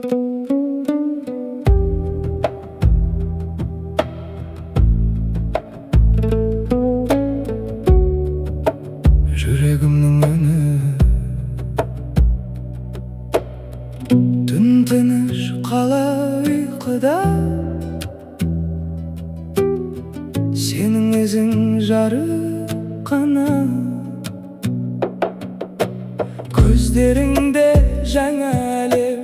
Yüreğimnin önü tün tыныç kala uykuda, senin izin jarık kana. Gözlerinde жаңа әлем,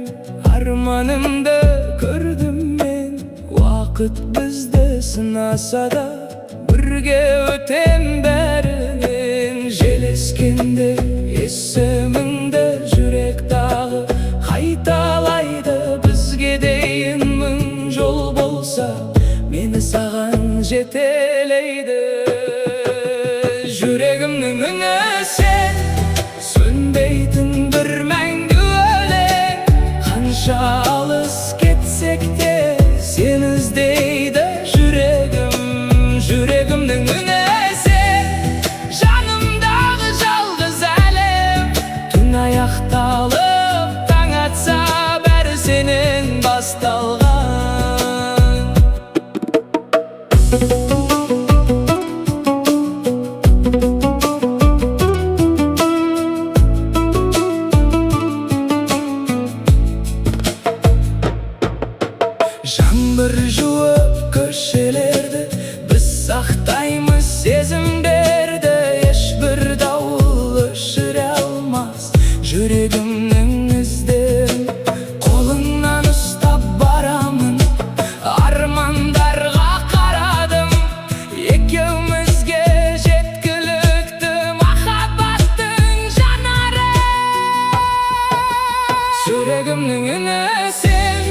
armanımda gördüm ben. Vakit bizde sınasa da birge ötem bärinin. Jel eskende eseminde jürek dağı kaytalaydı. Bizge deyin ming jol bolsa meni sagan jeteleydi. Yüreğimnin önü sen sönbeytin bir мәңгі өлең. Қанша алыс кетсек те сен іздейді жүрегім. Жүрегімнің үні сен, жанымдағы жалғыз әлем. Түн аяқталып таң атса бәрі сенен басталған. Жаңбыр жуып көшелерді, біз сақтаймыз сезімдерді. Ешбір дауыл өшіре алмас жүрегімнің іздерін. Қолыңнан ұстап барамын, армандарға қарадым. Екеумізге жеткілікті махаббаттың жанары. Жүрегімнің үні сен,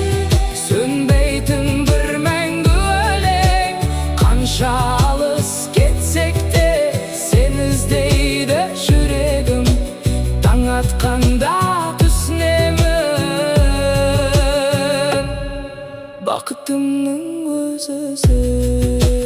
sönbeytin bir мәңгі өлең. Қанша алыс кетсек те сен іздейді жүрегім. Таң атқанда түсінемін, бақытымның өзі сен.